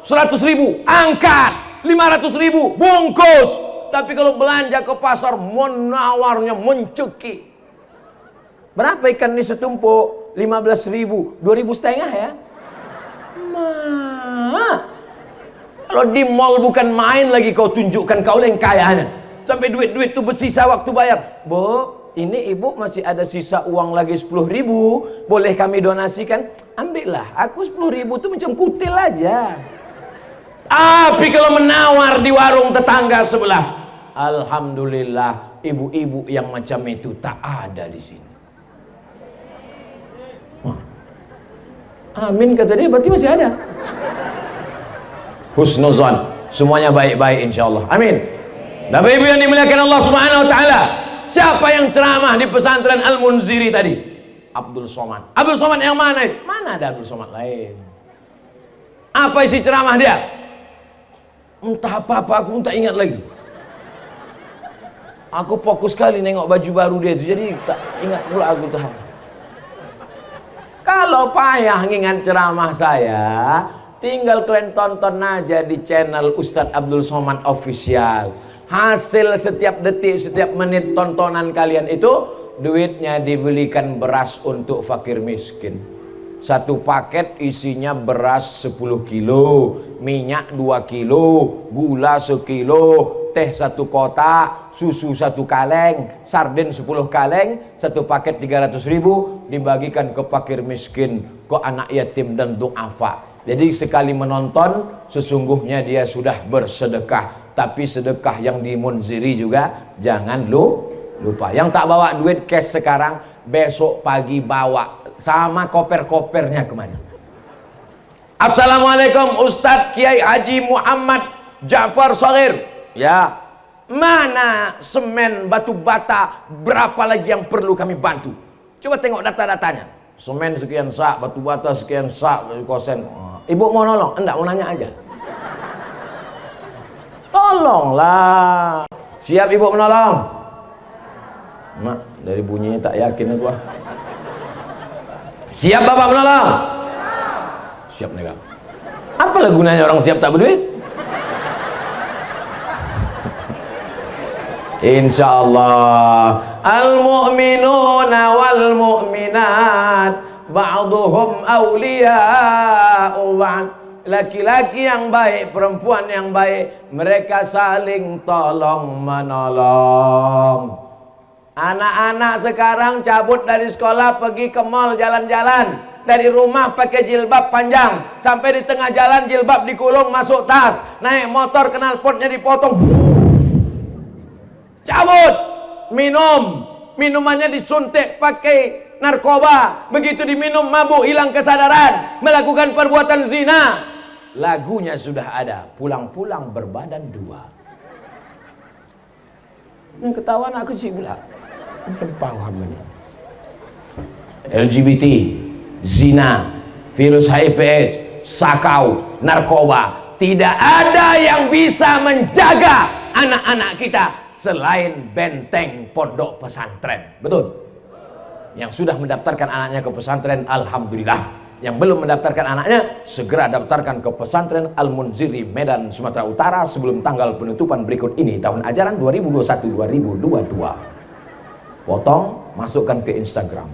100.000, angkat. 500.000, bungkus. Tapi kalau belanja ke pasar, menawarnya mencekik. Berapa ikan ini setumpuk? 15.000, 2.500 ya. Kalau di mall bukan main lagi kau tunjukkan kau yang kayanya. Sampai duit-duit itu bersisa waktu bayar. Bu, ini ibu masih ada sisa uang lagi 10.000. Boleh kami donasikan? Ambillah. Aku 10.000 itu macam kutil aja. Tapi kalau menawar di warung tetangga sebelah, alhamdulillah, ibu-ibu yang macam itu tak ada di sini. Amin kata dia, berarti masih ada. Husnuzan, semuanya baik-baik insyaallah. Amin. Bapak Ibu yang dimuliakan Allah Subhanahu wa taala, siapa yang ceramah di pesantren Al-Munziri tadi? Abdul Somad. Abdul Somad yang mana itu? Mana ada Abdul Somad lain? Apa isi ceramah dia? Entah apa-apa, aku pun tak ingat lagi. Aku fokus sekali nengok baju baru dia itu, jadi tak ingat pula aku tahu. Kalau payah ngingat ceramah saya, tinggal kalian tonton aja di channel Ustadz Abdul Somad Official. Hasil setiap detik, setiap menit tontonan kalian itu, duitnya dibelikan beras untuk fakir miskin. Satu paket isinya beras 10 kilo, minyak 2 kilo, gula 1 kilo, teh 1 kotak, susu 1 kaleng, sarden 10 kaleng, satu paket 300.000 dibagikan ke fakir miskin, ke anak yatim dan du'afa. Jadi sekali menonton sesungguhnya dia sudah bersedekah. Tapi sedekah yang di Munziri juga jangan lupa. Yang tak bawa duit cash sekarang, besok pagi bawa sama koper-kopernya kemana. Assalamualaikum Ustadz Kiai Haji Muhammad Ja'far Shagir. Ya, mana semen batu bata, berapa lagi yang perlu kami bantu? Coba tengok data-datanya. Semen sekian sak, batu bata sekian sak, kosen. Ibu mau nolong? Enggak, mau nanya aja. Tolonglah. Siap ibu menolong? Mak, dari bunyinya tak yakin aku. Siap bapak menolong? Siap nih kak. Apalah gunanya orang siap tak berduit? Insyaallah. Al-mu'minuna wal mu'minat ba'duhum awliya'u ba'd. Laki-laki yang baik, perempuan yang baik, mereka saling tolong menolong. Anak-anak sekarang cabut dari sekolah pergi ke mall jalan-jalan, dari rumah pakai jilbab panjang, sampai di tengah jalan jilbab dikulung masuk tas, naik motor knalpotnya dipotong, cabut, minumannya disuntik pakai narkoba, begitu diminum mabuk, hilang kesadaran, melakukan perbuatan zina. Lagunya sudah ada, pulang-pulang berbadan dua. Yang ketahuan aku sih pula macam paham ini. LGBT, zina, virus HIV/AIDS, sakau, narkoba, tidak ada yang bisa menjaga anak-anak kita selain benteng pondok pesantren. Betul? Yang sudah mendaftarkan anaknya ke pesantren, alhamdulillah. Yang belum mendaftarkan anaknya, segera daftarkan ke pesantren Al-Munziri Medan, Sumatera Utara sebelum tanggal penutupan berikut ini, tahun ajaran 2021-2022. Potong, masukkan ke Instagram.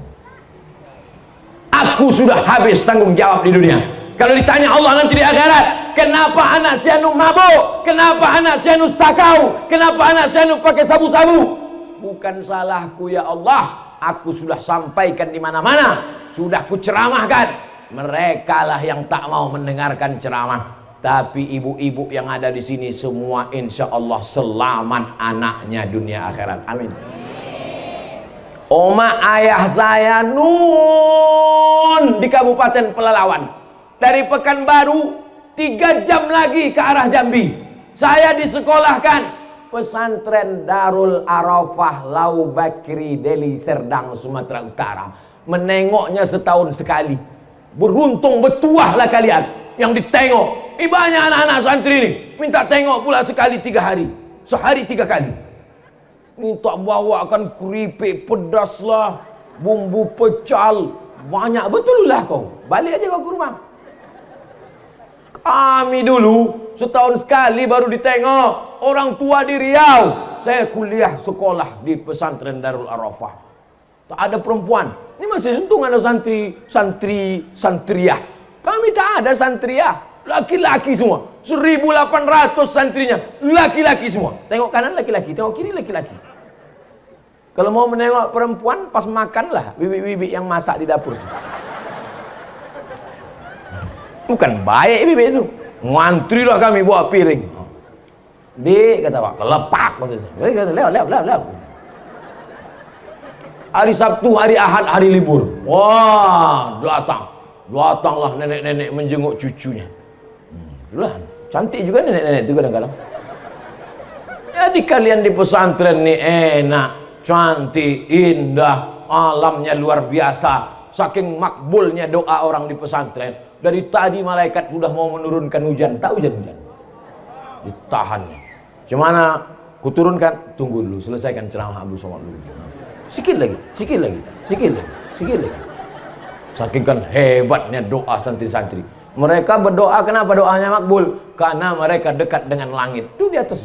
Aku sudah habis tanggung jawab di dunia. Kalau ditanya Allah nanti di akhirat, kenapa anak si anu mabuk? Kenapa anak si anu sakau? Kenapa anak si anu pakai sabu-sabu? Bukan salahku ya Allah. Aku sudah sampaikan di mana-mana, sudah kuceramahkan. Mereka lah yang tak mau mendengarkan ceramah. Tapi ibu-ibu yang ada di sini semua insya Allah selamat anaknya dunia akhirat. Amin. Oma ayah saya nun di Kabupaten Pelalawan, dari Pekanbaru 3 jam lagi ke arah Jambi. Saya disekolahkan pesantren Darul Arafah Lau Bakri Deli Serdang, Sumatera Utara. Menengoknya setahun sekali. Beruntung betuahlah kalian yang ditengok. Banyak anak-anak santri ini minta tengok pula sekali 3 hari, sehari 3 kali. Minta bawakan keripik pedas lah, bumbu pecal, banyak betul lah kau. Balik aja kau ke rumah. Kami dulu setahun sekali baru ditengok. Orang tua di Riau, saya kuliah sekolah di pesantren Darul Arafah. Tak ada perempuan. Ini masih untung ada santriah. Kami tak ada santriah. Laki-laki semua. 1.800 santrinya. Laki-laki semua. Tengok kanan laki-laki. Tengok kiri laki-laki. Kalau mau menengok perempuan, pas makanlah bibik-bibik yang masak di dapur itu. Bukan baik bibik itu. Ngantri lah kami bawa piring. Bik, kata Pak. Kelepak. Mereka lewat. Hari Sabtu, hari Ahad, hari libur. Wah, datanglah nenek-nenek menjenguk cucunya. Itulah, cantik juga nenek-nenek itu kadang-kadang. Jadi kalian di pesantren nih enak, cantik, indah, alamnya luar biasa. Saking makbulnya doa orang di pesantren. Dari tadi malaikat sudah mau menurunkan hujan, tak hujan-hujan. Ditahannya. Gimana? Kuturunkan, tunggu dulu, selesaikan ceramah Abu Somad dulu. Sikit lagi. Saking kan hebatnya doa santri-santri. Mereka berdoa, kenapa doanya makbul? Karena mereka dekat dengan langit. Itu di atas.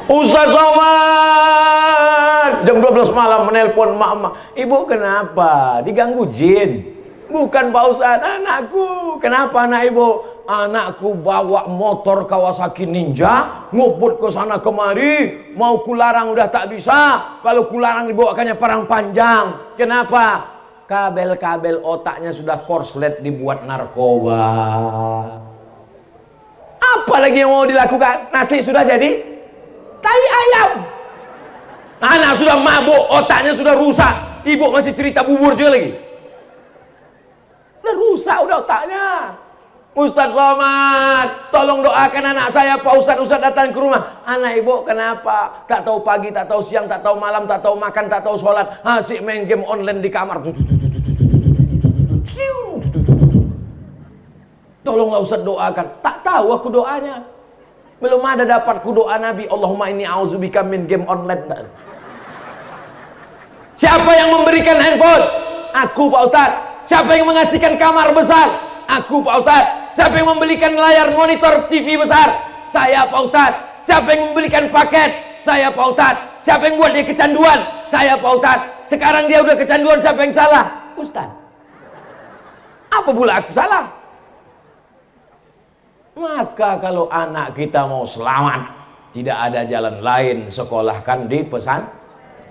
Ustaz Somad jam 12 malam menelpon mak-mak. Ibu kenapa? Diganggu jin. Bukan Pak Ustaz, anakku. Kenapa anak ibu? Anakku bawa motor Kawasaki Ninja, ngubut ke sana kemari, mau kularang udah tak bisa. Kalau kularang dibawakannya parang panjang. Kenapa? Kabel-kabel otaknya sudah korslet dibuat narkoba. Apa lagi yang mau dilakukan? Nasi sudah jadi tai ayam. Anak sudah mabuk, otaknya sudah rusak. Ibu masih cerita bubur juga lagi. Udah rusak udah otaknya. Ustaz Somad, tolong doakan anak saya. Pak Ustaz datang ke rumah. Anak ibu kenapa? Tak tahu pagi, tak tahu siang, tak tahu malam, tak tahu makan, tak tahu sholat. Asik main game online di kamar. Tolonglah Ustaz doakan. Tak tahu aku doanya. Belum ada dapatku doa Nabi. Allahumma inni a'udzubika min game online. Siapa yang memberikan handphone? Aku Pak Ustaz. Siapa yang mengasihkan kamar besar? Aku Pak Ustaz. Siapa yang membelikan layar monitor TV besar? Saya Pak Ustaz. Siapa yang membelikan paket? Saya Pak Ustaz. Siapa yang buat dia kecanduan? Saya Pak Ustaz. Sekarang dia udah kecanduan, siapa yang salah? Ustaz. Apa pula aku salah? Maka kalau anak kita mau selamat, tidak ada jalan lain, sekolahkan di pesan.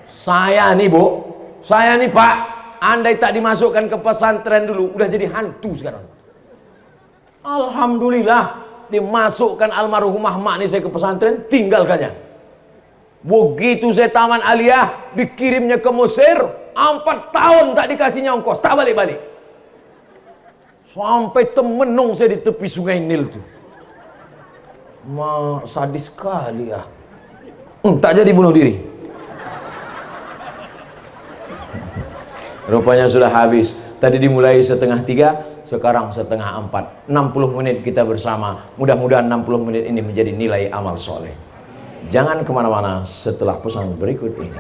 Saya nih Bu, saya nih Pak, andai tak dimasukkan ke pesantren dulu, udah jadi hantu sekarang. Alhamdulillah dimasukkan almarhumah mak nih saya ke pesantren, tinggalkannya. Begitu saya taman aliyah, dikirimnya ke Mesir, 4 tahun tak dikasihnya ongkos, tak balik-balik. Sampai temenung saya di tepi sungai Nil tuh. Sadis sekali ya. Tak jadi bunuh diri. Rupanya sudah habis. Tadi dimulai 2:30, sekarang 3:30. 60 menit kita bersama. Mudah-mudahan 60 menit ini menjadi nilai amal soleh. Jangan kemana-mana setelah pesan berikut ini.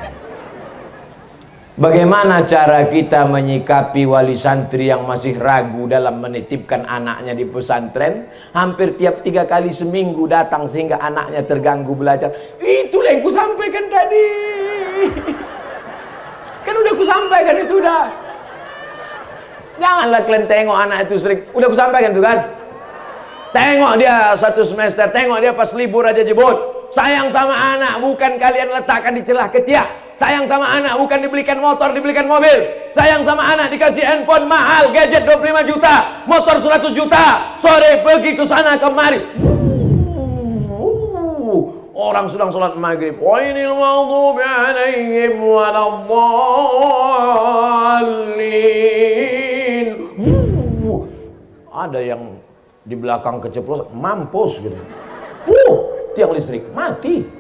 Bagaimana cara kita menyikapi wali santri yang masih ragu dalam menitipkan anaknya di pesantren? Hampir tiap 3 kali seminggu datang sehingga anaknya terganggu belajar. Itulah yang kusampaikan tadi. Kan udah kusampaikan itu udah. Janganlah kalian tengok anak itu sering. Udah kusampaikan tuh kan. Tengok dia 1 semester, tengok dia pas libur aja jebut. Sayang sama anak bukan kalian letakkan di celah ketiak. Sayang sama anak bukan dibelikan motor, dibelikan mobil. Sayang sama anak dikasih handphone mahal, gadget 25 juta, motor 100 juta. Sore pergi ke sana kemari. Orang sedang sholat maghrib. Wailil maghdubi alaihim waladdallin. Ada yang di belakang keceplosan, mampus gitu. Tiang listrik mati.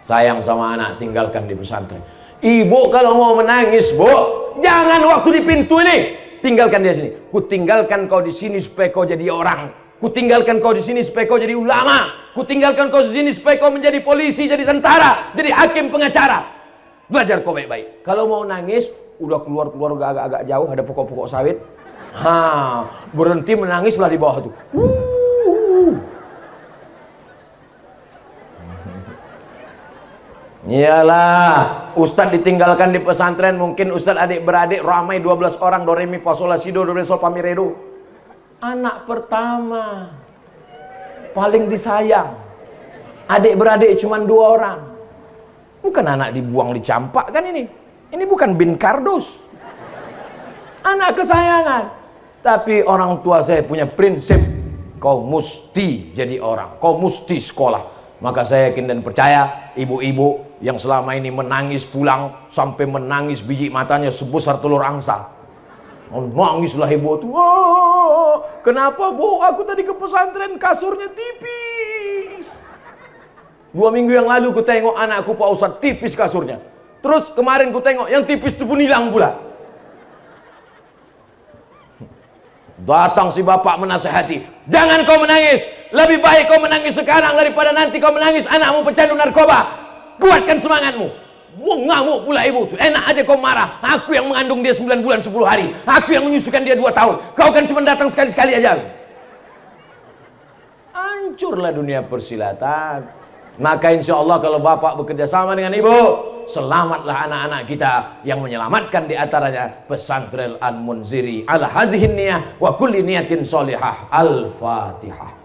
Sayang sama anak, tinggalkan di pesantren. Ibu kalau mau menangis, Bu, jangan waktu di pintu ini. Tinggalkan dia sini. Ku tinggalkan kau di sini supaya kau jadi orang. Ku tinggalkan kau di sini supaya kau jadi ulama. Ku tinggalkan kau di sini supaya kau menjadi polisi, jadi tentara, jadi hakim, pengacara. Belajar kau baik-baik. Kalau mau nangis, udah keluar agak-agak jauh, ada pokok-pokok sawit. Berhenti menangislah di bawah tuh. Iyalah, Ustadz ditinggalkan di pesantren, mungkin Ustadz adik-beradik ramai 12 orang, do re mi fa sol la si do re sol fa mi re do. Anak pertama, paling disayang. Adik-beradik cuma 2 orang. Bukan anak dibuang dicampak kan ini. Ini bukan bin kardus. Anak kesayangan. Tapi orang tua saya punya prinsip, kau mesti jadi orang, kau mesti sekolah. Maka saya yakin dan percaya ibu-ibu yang selama ini menangis pulang sampai menangis biji matanya sebesar telur angsa. Nangislah ibu tuh. Oh, kenapa bu? Aku tadi ke pesantren kasurnya tipis. 2 minggu yang lalu ku tengok anakku Pak Ustadz tipis kasurnya. Terus kemarin ku tengok yang tipis itu pun hilang pula. Datang si bapak menasehati, jangan kau menangis, lebih baik kau menangis sekarang daripada nanti kau menangis anakmu pecandu narkoba. Kuatkan semangatmu. Ngamuk pula ibu tuh, enak aja kau marah. Aku yang mengandung dia 9 bulan 10 hari, aku yang menyusukan dia 2 tahun, kau kan cuma datang sekali-sekali aja. Hancurlah dunia persilatan. Maka insya Allah kalau bapak bekerja sama dengan ibu, selamatlah anak-anak kita, yang menyelamatkan diantaranya pesantren Al-Munziri ala hazihin niyah wa kulli niyatin solihah. Al-Fatihah.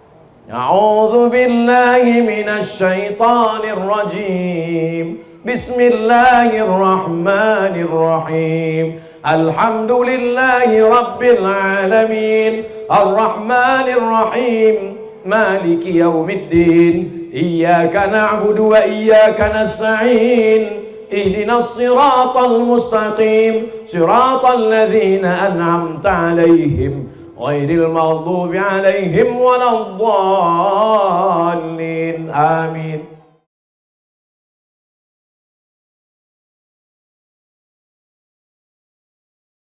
A'udzu billahi minasy syaithanir rajim. Bismillahirrahmanirrahim. Alhamdulillahi rabbil alamin. Ar-Rahmanir Rahim. Maliki yaumiddin. Iyyaka na'budu wa iyyaka nasta'in. Ihdinas siratal mustaqim. Siratal ladzina an'amta 'alaihim ghairil maghdubi 'alaihim waladdallin. Amin.